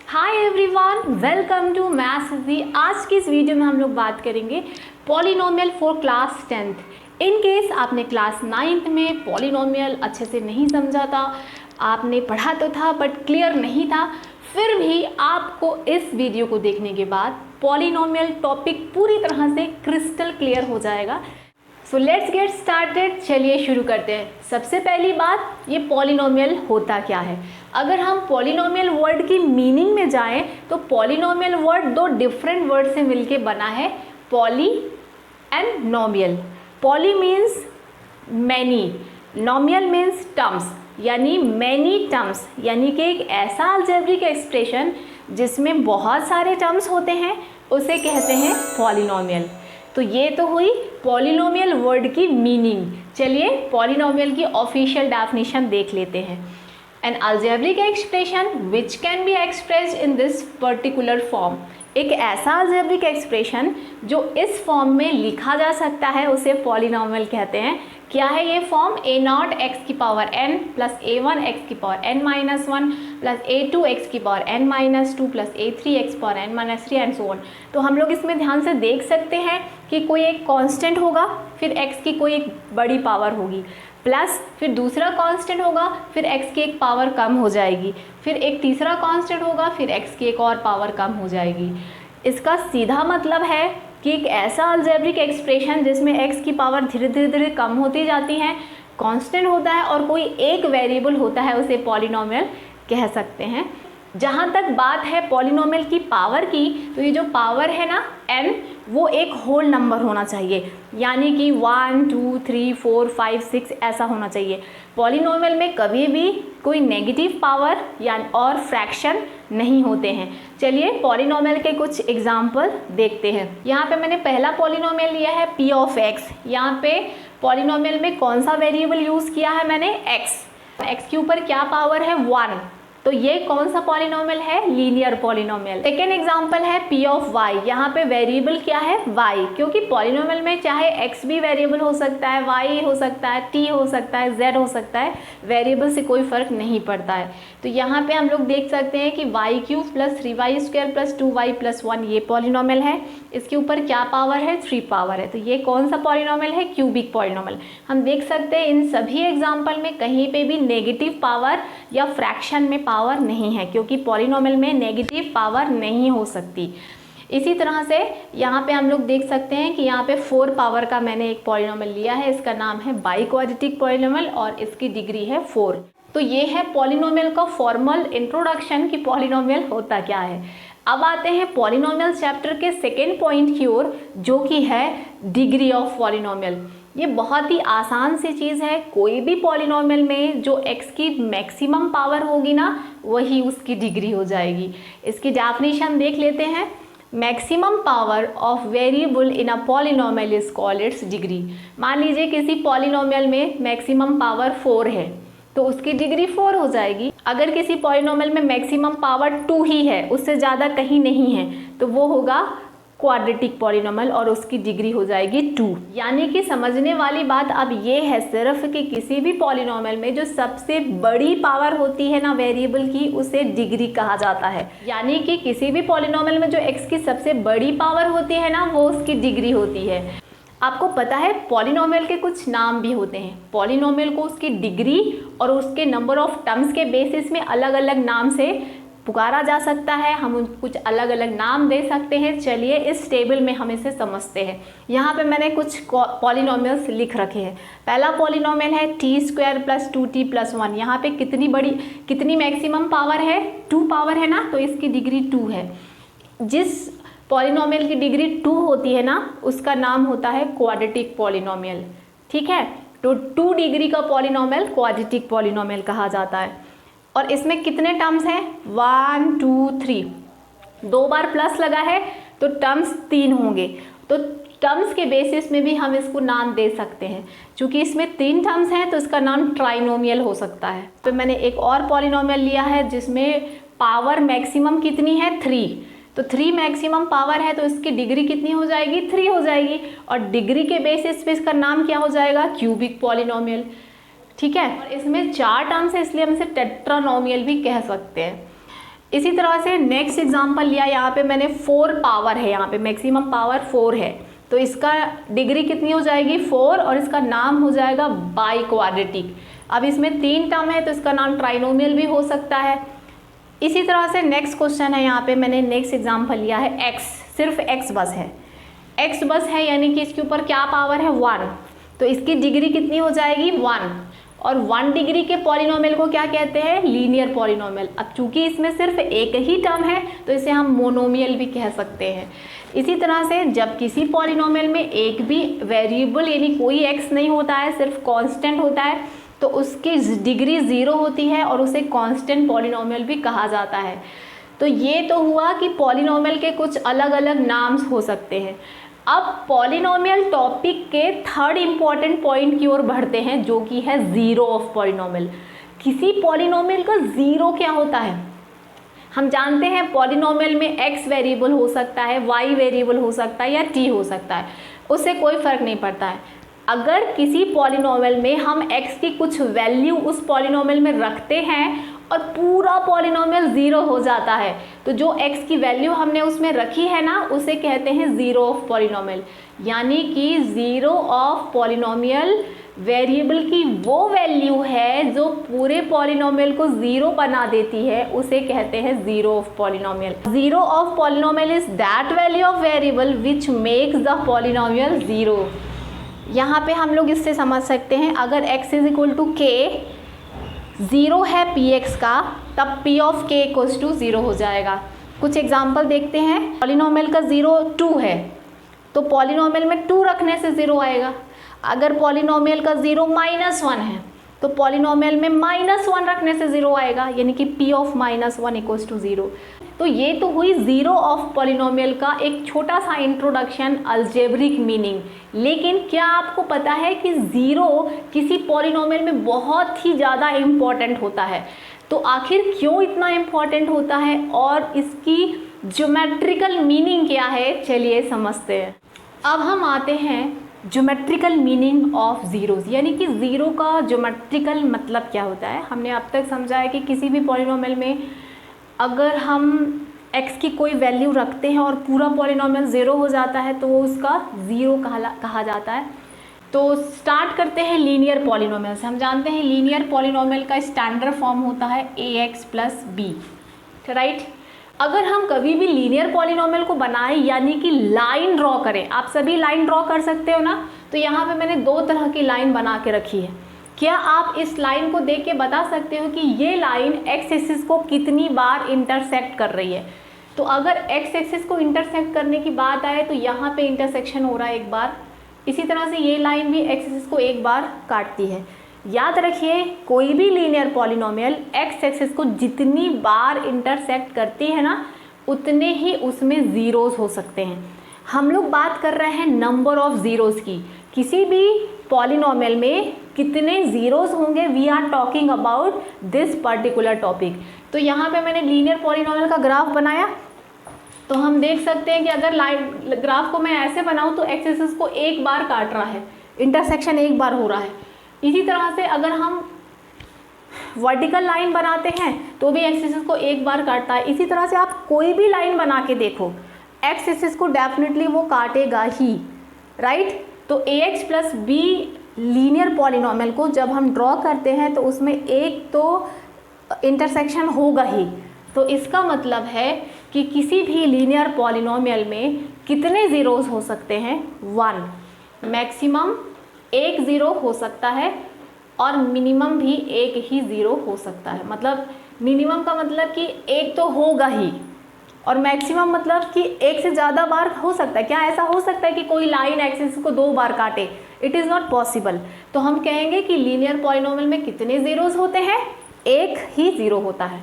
Hi everyone, welcome to maths easy. आज की इस वीडियो में हम लोग बात करेंगे polynomial for class 10th। In case आपने क्लास 9th में पॉलिनोमियल अच्छे से नहीं समझा था, आपने पढ़ा तो था बट क्लियर नहीं था, फिर भी आपको इस वीडियो को देखने के बाद पॉलिनोमियल टॉपिक पूरी तरह से क्रिस्टल क्लियर हो जाएगा। So let's get started. चलिए शुरू करते हैं। सबसे पहली बात, ये पॉलिनोमियल होता क्या है। अगर हम पॉलिनोमियल वर्ड की मीनिंग में जाएं तो पॉलिनोमियल वर्ड दो डिफरेंट वर्ड से मिलके बना है, poly and नोमियल। Poly means many, नोमियल means terms, यानी मैनी टर्म्स, यानी कि एक ऐसा अलजेब्रिक एक्सप्रेशन जिसमें बहुत सारे टर्म्स होते हैं उसे कहते हैं पॉलिनोमियल। तो ये तो हुई पॉलिनोमियल वर्ड की मीनिंग। चलिए पॉलिनोमियल की ऑफिशियल डेफिनेशन देख लेते हैं। N algebraic expression which can be expressed in this particular form. एक ऐसा अलजेब्रिक एक्सप्रेशन जो इस फॉर्म में लिखा जा सकता है उसे पॉलिनोमियल कहते हैं। क्या है ये फॉर्म? a0 x की power n plus a1 x की power n minus 1 plus a2 x की power n minus 2 plus a3 x power n minus 3 and so on. तो हम लोग इसमें ध्यान से देख सकते हैं कि कोई एक कांस्टेंट होगा, फिर x की कोई एक बड़ी पावर होगी, प्लस फिर दूसरा कांस्टेंट होगा, फिर x की एक पावर कम हो जाएगी, फिर एक तीसरा कांस्टेंट होगा, फिर x की एक और पावर कम हो जाएगी। इसका सीधा मतलब है कि एक ऐसा अलजेब्रिक एक्सप्रेशन जिसमें x की पावर धीरे धीरे कम होती जाती है, कांस्टेंट होता है और कोई एक वेरिएबल होता है, उसे पॉलिनोमियल कह सकते हैं। जहाँ तक बात है पॉलिनोमियल की पावर की, तो ये जो पावर है ना n, वो एक होल नंबर होना चाहिए, यानी कि 1 2 3 4 5 6 ऐसा होना चाहिए। पॉलिनोमियल में कभी भी कोई नेगेटिव पावर या और फ्रैक्शन नहीं होते हैं। चलिए पॉलिनोमियल के कुछ एग्जाम्पल देखते हैं। यहाँ पे मैंने पहला पॉलिनोमियल लिया है p ऑफ x। यहाँ पे पॉलिनोमियल में कौन सा वेरिएबल यूज़ किया है मैंने? x के ऊपर क्या पावर है? 1। तो ये कौन सा पॉलिनोमियल है? Linear polynomial. सेकेंड एग्जांपल है p ऑफ y। यहाँ पे वेरिएबल क्या है? y, क्योंकि पॉलिनोमियल में चाहे x भी वेरिएबल हो सकता है, y हो सकता है, t हो सकता है, z हो सकता है, वेरिएबल से कोई फर्क नहीं पड़ता है। तो यहाँ पे हम लोग देख सकते हैं कि y cube plus 3y square plus 2y plus 1 ये पॉलिनोमियल है। इसके ऊपर क्या पावर है? 3 पावर है। तो ये कौन सा पॉलिनोमियल है? Cubic polynomial. हम देख सकते हैं इन सभी एग्जाम्पल में कहीं पे भी नेगेटिव पावर या फ्रैक्शन में पावर नहीं है, क्योंकि पॉलिनोमियल में नेगेटिव पावर नहीं हो सकती। इसी तरह से यहाँ पे हम लोग देख सकते हैं कि यहाँ पे 4 पावर का मैंने एक पॉलिनोमियल लिया है, इसका नाम है बाई क्वाड्रेटिक पॉलिनोमियल और इसकी डिग्री है 4। तो ये है पॉलिनोमियल का फॉर्मल इंट्रोडक्शन कि पॉलिनोमियल होता क्या है। अब आते हैं पॉलिनोमियल चैप्टर के सेकेंड पॉइंट की ओर, जो कि है डिग्री ऑफ पॉलिनोमियल। ये बहुत ही आसान सी चीज़ है। कोई भी पॉलिनोमियल में जो x की मैक्सिमम पावर होगी ना, वही उसकी डिग्री हो जाएगी। इसकी डेफिनेशन देख लेते हैं। Maximum power of variable in a polynomial is called its degree. मान लीजिए किसी पॉलिनोमियल में मैक्सिमम पावर 4 है तो उसकी डिग्री 4 हो जाएगी। अगर किसी पॉलिनोमियल में मैक्सिमम पावर 2 ही है, उससे ज़्यादा कहीं नहीं है, तो वो होगा क्वाड्रेटिक पॉलिनोमियल और उसकी डिग्री हो जाएगी 2। यानी कि समझने वाली बात अब ये है सिर्फ कि किसी भी पॉलिनोमियल में जो सबसे बड़ी पावर होती है ना वेरिएबल की, उसे डिग्री कहा जाता है। यानी कि किसी भी पॉलिनोमियल में जो x की सबसे बड़ी पावर होती है ना, वो उसकी डिग्री होती है। आपको पता है पॉलिनोमियल के कुछ नाम भी होते हैं। पॉलिनोमियल को उसकी डिग्री और उसके नंबर ऑफ टर्म्स के बेसिस में अलग अलग नाम से पुकारा जा सकता है। हम उन कुछ अलग अलग नाम दे सकते हैं। चलिए इस टेबल में हम इसे समझते हैं। यहाँ पे मैंने कुछ पॉलिनोमियल्स लिख रखे हैं। पहला पॉलिनोमियल है T square plus 2t plus 1। यहाँ पे कितनी मैक्सिमम पावर है? 2 पावर है ना, तो इसकी डिग्री 2 है। जिस पॉलिनोमियल की डिग्री 2 होती है ना, उसका नाम होता है क्वाड्रेटिक पॉलिनोमियल। ठीक है, तो 2 डिग्री का पॉलिनोमियल क्वाड्रेटिक पॉलिनोमियल कहा जाता है। और इसमें कितने टर्म्स हैं? 1 2 3, 2 बार प्लस लगा है तो टर्म्स 3 होंगे। तो टर्म्स के बेसिस में भी हम इसको नाम दे सकते हैं। चूँकि इसमें 3 टर्म्स हैं तो इसका नाम ट्राइनोमियल हो सकता है। तो मैंने एक और पॉलिनोमियल लिया है जिसमें पावर मैक्सिमम कितनी है? 3। तो 3 मैक्सिमम पावर है तो इसकी डिग्री कितनी हो जाएगी? 3 हो जाएगी। और डिग्री के बेसिस पे इसका नाम क्या हो जाएगा? Cubic polynomial. ठीक है, और इसमें 4 टर्म्स है इसलिए हम इसे टेट्रानोमियल भी कह सकते हैं। इसी तरह से नेक्स्ट एग्जांपल लिया, यहाँ पे मैंने 4 पावर है, यहाँ पे मैक्सिमम पावर 4 है, तो इसका डिग्री कितनी हो जाएगी 4, और इसका नाम हो जाएगा बाई क्वाड्रेटिक। अब इसमें 3 टर्म है तो इसका नाम ट्राइनोमियल भी हो सकता है। इसी तरह से नेक्स्ट क्वेश्चन है, यहाँ पे मैंने नेक्स्ट एग्जांपल लिया है x, सिर्फ x बस है, x बस है यानी कि इसके ऊपर क्या पावर है 1, तो इसकी डिग्री कितनी हो जाएगी 1, और 1 डिग्री के पॉलिनोमियल को क्या कहते हैं लीनियर पॉलिनोमियल। अब चूंकि इसमें सिर्फ एक ही टर्म है तो इसे हम मोनोमियल भी कह सकते हैं। इसी तरह से जब किसी पॉलिनोमियल में एक भी वेरिएबल यानी कोई x नहीं होता है, सिर्फ कांस्टेंट होता है, तो उसकी डिग्री 0 होती है और उसे कांस्टेंट पॉलिनोमियल भी कहा जाता है। तो ये तो हुआ कि पॉलिनोमियल के कुछ अलग अलग नाम्स हो सकते हैं। अब पॉलिनोमियल टॉपिक के थर्ड इम्पॉर्टेंट पॉइंट की ओर बढ़ते हैं, जो कि है ज़ीरो ऑफ पॉलिनोमियल। किसी पॉलिनोमियल का ज़ीरो क्या होता है? हम जानते हैं पॉलिनोमियल में x वेरिएबल हो सकता है, y वेरिएबल हो सकता है या t हो सकता है, उससे कोई फ़र्क नहीं पड़ता है। अगर किसी पॉलिनोमियल में हम x की कुछ वैल्यू उस पॉलिनोमियल में रखते हैं और पूरा पॉलिनोमियल 0 हो जाता है, तो जो x की वैल्यू हमने उसमें रखी है ना, उसे कहते हैं ज़ीरो ऑफ पॉलिनोमियल। यानी कि ज़ीरो ऑफ पॉलिनोमियल वेरिएबल की वो वैल्यू है जो पूरे पॉलिनोमियल को 0 बना देती है, उसे कहते हैं zero of polynomial. Zero of polynomial is that value of variable which makes the polynomial 0। यहाँ पे हम लोग इससे समझ सकते हैं, अगर x is equal to k, 0 है px का, तब p of k equals to 0 हो जाएगा। कुछ एग्जाम्पल देखते हैं। पॉलिनोमियल का 0 2 है, तो पॉलिनोमियल में 2 रखने से 0 आएगा। अगर पॉलिनोमियल का 0 -1 है, तो पॉलिनोमियल में -1 रखने से 0 आएगा, यानी कि p ऑफ -1 इक्वल्स टू 0। तो ये तो हुई ज़ीरो ऑफ पॉलिनोमियल का एक छोटा सा इंट्रोडक्शन, अलजेब्रिक मीनिंग। लेकिन क्या आपको पता है कि ज़ीरो किसी पॉलिनोमियल में बहुत ही ज़्यादा इम्पॉर्टेंट होता है? तो आखिर क्यों इतना इम्पॉर्टेंट होता है और इसकी ज्योमेट्रिकल मीनिंग क्या है, चलिए समझते हैं। अब हम आते हैं ज्योमेट्रिकल मीनिंग ऑफ ज़ीरोज़, यानी कि ज़ीरो का ज्योमेट्रिकल मतलब क्या होता है। हमने अब तक समझा है कि किसी भी पॉलिनोमियल में अगर हम x की कोई वैल्यू रखते हैं और पूरा पॉलिनोमियल 0 हो जाता है, तो वो उसका ज़ीरो कहा जाता है। तो स्टार्ट करते हैं लीनियर पॉलिनोमियल से। हम जानते हैं लीनियर पॉलिनोमियल का स्टैंडर्ड फॉर्म होता है ax + b, राइट। अगर हम कभी भी लीनियर पॉलिनोमियल को बनाएं, यानी कि लाइन ड्रॉ करें, आप सभी लाइन ड्रॉ कर सकते हो ना, तो यहाँ पे मैंने 2 तरह की लाइन बना के रखी है। क्या आप इस लाइन को देख के बता सकते हो कि ये लाइन x एक्सिस को कितनी बार इंटरसेक्ट कर रही है? तो अगर x एक्सिस को इंटरसेक्ट करने की बात आए तो यहाँ पे इंटरसेक्शन हो रहा है एक बार। इसी तरह से ये लाइन भी x एक्सिस को एक बार काटती है। याद रखिए, कोई भी लीनियर पॉलिनोमियल x एक्सिस को जितनी बार इंटरसेक्ट करती है ना, उतने ही उसमें ज़ीरोज़ हो सकते हैं। हम लोग बात कर रहे हैं नंबर ऑफ ज़ीरोज़ की। किसी भी पॉलिनोमियल में कितने ज़ीरोज़ होंगे, we are talking about this particular topic. तो यहाँ पे मैंने लीनियर पॉलिनोमियल का ग्राफ बनाया, तो हम देख सकते हैं कि अगर लाइन ग्राफ को मैं ऐसे बनाऊँ तो एक्स एक्सिस को एक बार काट रहा है, इंटरसेक्शन एक बार हो रहा है। इसी तरह से अगर हम वर्टिकल लाइन बनाते हैं तो भी एक्स एक्सिस को एक बार काटता है। इसी तरह से आप कोई भी लाइन बना के देखो, एक्स एक्सिस को डेफिनेटली वो काटेगा ही, राइट। तो ax + b लीनियर पॉलिनोमियल को जब हम ड्रॉ करते हैं तो उसमें एक तो इंटरसेक्शन होगा ही। तो इसका मतलब है कि किसी भी लीनियर पॉलिनोमियल में कितने ज़ीरोज़ हो सकते हैं? 1। मैक्सिमम एक ज़ीरो हो सकता है और मिनिमम भी एक ही ज़ीरो हो सकता है। मतलब मिनिमम का मतलब कि एक तो होगा ही, और मैक्सिमम मतलब कि एक से ज़्यादा बार हो सकता है। क्या ऐसा हो सकता है कि कोई लाइन एक्सिस को 2 बार काटे? It is not possible. तो हम कहेंगे कि लीनियर पॉलिनोमियल में कितने ज़ीरोज़ होते हैं? एक ही ज़ीरो होता है।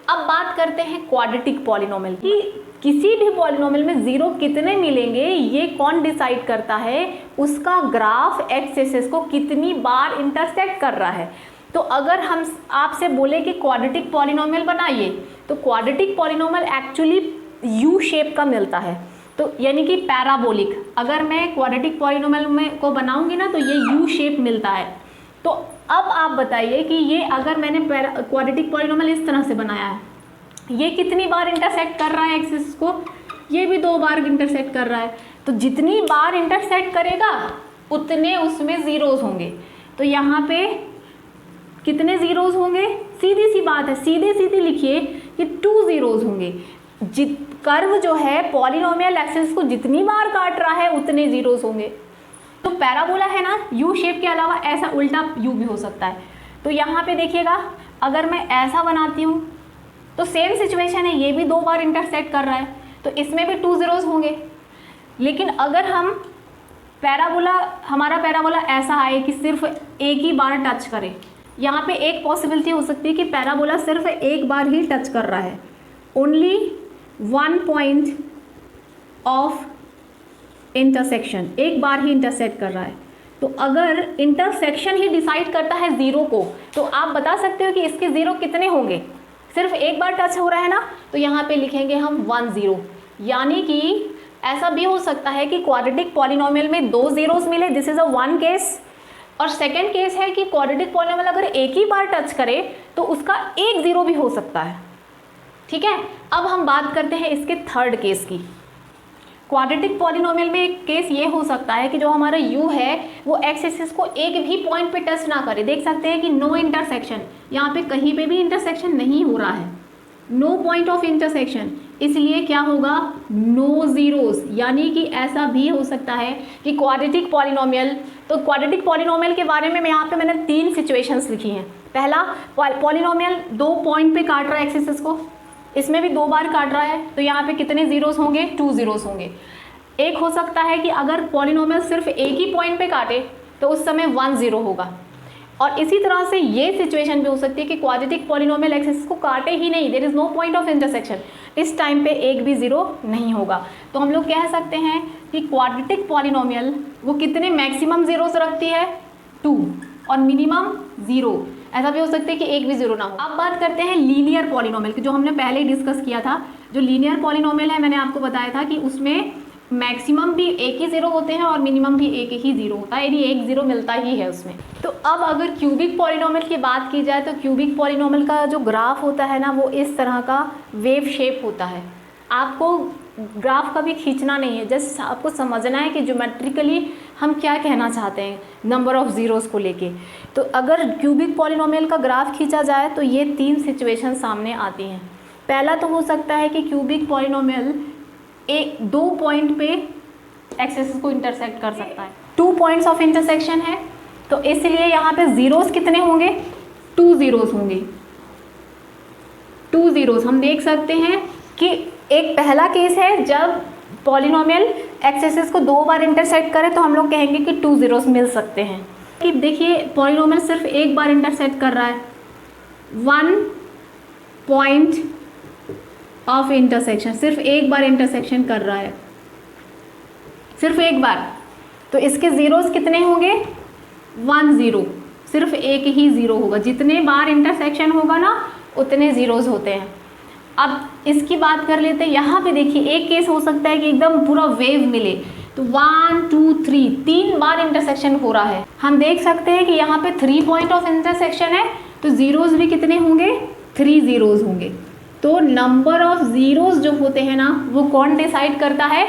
अब बात करते हैं क्वाड्रेटिक पॉलिनोमियल की। किसी भी पॉलिनोमियल में ज़ीरो कितने मिलेंगे ये कौन डिसाइड करता है? उसका ग्राफ एक्स एक्सिस को कितनी बार इंटरसेक्ट कर रहा है। तो अगर हम आपसे बोले कि क्वाड्रेटिक पॉलिनोमियल बनाइए, तो quadratic polynomial actually U shape का मिलता है, तो यानी कि पैराबोलिक। अगर मैं क्वाड्रेटिक पॉलिनोमियल में को बनाऊंगी ना, तो ये यू शेप मिलता है। तो अब आप बताइए कि ये अगर मैंने क्वाड्रेटिक पॉलिनोमियल इस तरह से बनाया है, ये कितनी बार इंटरसेक्ट कर रहा है एक्सिस को, ये भी 2 बार इंटरसेक्ट कर रहा है। तो जितनी बार इंटरसेक्ट करेगा उतने उसमें ज़ीरोज़ होंगे। तो यहाँ पे कितने ज़ीरोज़ होंगे, सीधी सी बात है, सीधे सीधे लिखिए कि 2 ज़ीरोज़ होंगे। कर्व जो है पॉलिनोमियल एक्सिस को जितनी बार काट रहा है उतने ज़ीरोज़ होंगे। तो पैराबोला है ना, यू शेप के अलावा ऐसा उल्टा यू भी हो सकता है। तो यहाँ पे देखिएगा, अगर मैं ऐसा बनाती हूँ तो सेम सिचुएशन है, ये भी 2 बार इंटरसेक्ट कर रहा है, तो इसमें भी 2 ज़ीरोज़ होंगे। लेकिन अगर हम हमारा पैराबोला ऐसा आए कि सिर्फ एक ही बार टच करे, यहाँ पे एक पॉसिबिलिटी हो सकती है कि पैराबोला सिर्फ एक बार ही टच कर रहा है, ओनली 1 पॉइंट ऑफ इंटरसेक्शन, एक बार ही इंटरसेक्ट कर रहा है। तो अगर इंटरसेक्शन ही डिसाइड करता है ज़ीरो को, तो आप बता सकते हो कि इसके ज़ीरो कितने होंगे, सिर्फ एक बार टच हो रहा है ना, तो यहाँ पे लिखेंगे हम 1 0। यानी कि ऐसा भी हो सकता है कि क्वाड्रेटिक पॉलिनोमियल में 2 ज़ीरोज़ मिले, दिस इज़ अ 1 केस। और सेकंड केस है कि क्वाड्रेटिक पॉलिनोमियल अगर एक ही बार टच करे तो उसका 1 ज़ीरो भी हो सकता है। ठीक है, अब हम बात करते हैं इसके थर्ड केस की। क्वाड्रेटिक पॉलिनोमियल में एक केस ये हो सकता है कि जो हमारा u है वो एक्स एक्सिस को एक भी पॉइंट पे टच ना करे। देख सकते हैं कि नो इंटरसेक्शन, यहाँ पे कहीं पे भी इंटरसेक्शन नहीं हो रहा है, नो पॉइंट ऑफ इंटरसेक्शन, इसलिए क्या होगा, नो ज़ीरोज़। यानी कि ऐसा भी हो सकता है कि क्वाड्रेटिक पॉलिनोमियल, तो क्वाड्रेटिक पॉलिनोमियल के बारे में यहाँ पे मैंने 3 सिचुएशंस लिखी हैं। पहला, पॉलिनोमियल 2 पॉइंट पे काट रहा है एक्स एक्सिस को, इसमें भी 2 बार काट रहा है, तो यहाँ पे कितने ज़ीरोज़ होंगे, 2 ज़ीरोज़ होंगे। एक हो सकता है कि अगर पॉलिनोमियल सिर्फ एक ही पॉइंट पे काटे तो उस समय 1 0 होगा। और इसी तरह से ये सिचुएशन भी हो सकती है कि क्वाड्रेटिक पॉलिनोमियल एक्सिस को काटे ही नहीं, there is no point of intersection, इस टाइम पे एक भी ज़ीरो नहीं होगा। तो हम लोग कह सकते हैं कि क्वाड्रेटिक पॉलिनोमियल वो कितने मैक्सिमम ज़ीरोज़ रखती है, 2, और मिनिमम 0। ऐसा भी हो सकता है कि एक भी ज़ीरो ना हो। अब बात करते हैं लीनियर पॉलिनोमियल की, जो हमने पहले ही डिस्कस किया था। जो लीनियर पॉलिनोमियल है, मैंने आपको बताया था कि उसमें मैक्सिमम भी एक ही ज़ीरो होते हैं और मिनिमम भी एक ही ज़ीरो होता है, यानी एक ज़ीरो मिलता ही है उसमें। तो अब अगर क्यूबिक पॉलिनोमियल की बात की जाए तो क्यूबिक पॉलिनोमियल का जो ग्राफ होता है ना, वो इस तरह का वेव शेप होता है। आपको ग्राफ कभी खींचना नहीं है, जस्ट आपको समझना है कि ज्योमेट्रिकली हम क्या कहना चाहते हैं नंबर ऑफ ज़ीरोज़ को लेके। तो अगर क्यूबिक पॉलिनोमियल का ग्राफ खींचा जाए तो ये 3 सिचुएशन सामने आती हैं। पहला तो हो सकता है कि क्यूबिक पॉलिनोमियल 2 पॉइंट पे एक्स एक्सिस को इंटरसेक्ट कर सकता है, 2 पॉइंट्स ऑफ इंटरसेक्शन है, तो इसलिए यहाँ पे ज़ीरोज़ कितने होंगे, 2 ज़ीरोज़ होंगे, 2 ज़ीरोज़। हम देख सकते हैं कि एक पहला केस है जब पॉलिनोमियल एक्स एक्सिस को 2 बार इंटरसेक्ट करे तो हम लोग कहेंगे कि 2 ज़ीरोज़ मिल सकते हैं। कि देखिए पॉलिनोमियल सिर्फ एक बार इंटरसेक्ट कर रहा है, 1 पॉइंट ऑफ इंटरसेक्शन, सिर्फ एक बार इंटरसेक्शन कर रहा है, सिर्फ एक बार, तो इसके ज़ीरोज़ कितने होंगे, 1 0, सिर्फ एक ही ज़ीरो होगा। जितने बार इंटरसेक्शन होगा ना उतने ज़ीरोज़ होते हैं। अब इसकी बात कर लेते हैं। यहाँ पे देखिए एक केस हो सकता है कि एकदम पूरा वेव मिले, तो 1 2 3 3 बार इंटरसेक्शन हो रहा है। हम देख सकते हैं कि यहाँ पे 3 पॉइंट ऑफ इंटरसेक्शन है, तो ज़ीरोज़ भी कितने होंगे, 3 ज़ीरोज़ होंगे। तो नंबर ऑफ ज़ीरोज़ जो होते हैं ना वो कौन डिसाइड करता है,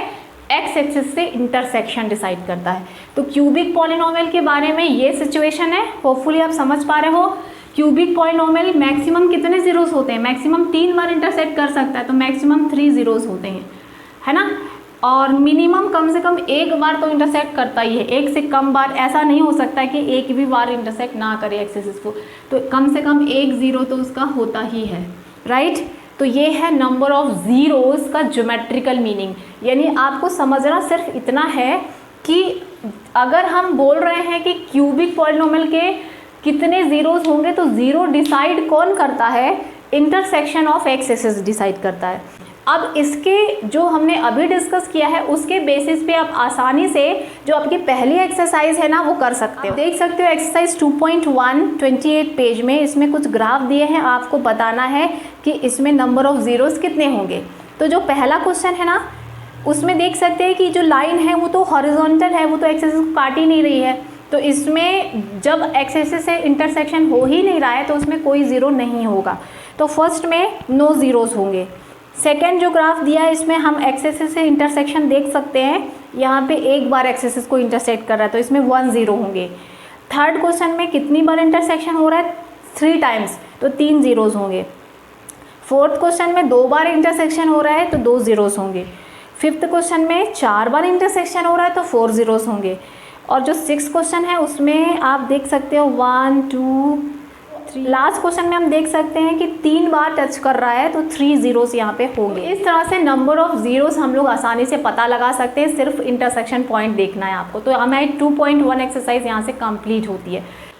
एक्स एक्सिस से इंटरसेक्शन डिसाइड करता है। तो क्यूबिक पॉलिनोमियल के बारे में ये सिचुएशन है, होपफुली आप समझ पा रहे हो। क्यूबिक पॉलिनोमियल मैक्सिमम कितने ज़ीरोज़ होते हैं, मैक्सिमम 3 बार इंटरसेक्ट कर सकता है, तो मैक्सिमम 3 ज़ीरोज़ होते हैं, है ना। और मिनिमम कम से कम एक बार तो इंटरसेक्ट करता ही है, एक से कम बार ऐसा नहीं हो सकता कि एक भी बार इंटरसेक्ट ना करे एक्स एक्सिस को, तो कम से कम एक ज़ीरो तो उसका होता ही है, राइट। तो ये है नंबर ऑफ ज़ीरोज़ का ज्योमेट्रिकल मीनिंग। यानी आपको समझना सिर्फ इतना है कि अगर हम बोल रहे हैं कि क्यूबिक पॉलिनोमियल के कितने ज़ीरोज़ होंगे, तो ज़ीरो डिसाइड कौन करता है, intersection of x axis decide करता है। अब इसके जो हमने अभी डिस्कस किया है उसके बेसिस पे आप आसानी से जो आपकी पहली एक्सरसाइज है ना वो कर सकते हो। देख सकते हो एक्सरसाइज 2.1 28 पेज में इसमें कुछ ग्राफ दिए हैं, आपको बताना है कि इसमें नंबर ऑफ ज़ीरोज़ कितने होंगे। तो जो पहला क्वेश्चन है ना उसमें देख सकते हैं कि जो लाइन है वो तो हॉरिजॉन्टल है, वो तो एक्स एक्सिस को काट ही नहीं रही है, तो इसमें जब एक्स एक्सिस से इंटरसेक्शन हो ही नहीं रहा है तो उसमें कोई ज़ीरो नहीं होगा। तो फर्स्ट में नो ज़ीरोज़ होंगे। सेकेंड जो ग्राफ दिया है इसमें हम एक्स एक्सिस से इंटरसेक्शन देख सकते हैं, यहाँ पे एक बार एक्स एक्सिस को इंटरसेक्ट कर रहा है तो इसमें 1 0 होंगे। थर्ड क्वेश्चन में कितनी बार इंटरसेक्शन हो रहा है, 3 टाइम्स, तो 3 ज़ीरोज़ होंगे। फोर्थ क्वेश्चन में 2 बार इंटरसेक्शन हो रहा है तो 2 ज़ीरोज़ होंगे। फिफ्थ क्वेश्चन में 4 बार इंटरसेक्शन हो रहा है तो 4 ज़ीरोज़ होंगे। और जो सिक्स क्वेश्चन है उसमें आप देख सकते हो 1 2 3, लास्ट क्वेश्चन में हम देख सकते हैं कि 3 बार टच कर रहा है तो 3 ज़ीरोज़ यहाँ पे होंगे। इस तरह से नंबर ऑफ़ ज़ीरोज़ हम लोग आसानी से पता लगा सकते हैं, सिर्फ इंटरसेक्शन पॉइंट देखना है आपको। तो हमारी 2.1 एक्सरसाइज यहाँ से कंप्लीट होती है।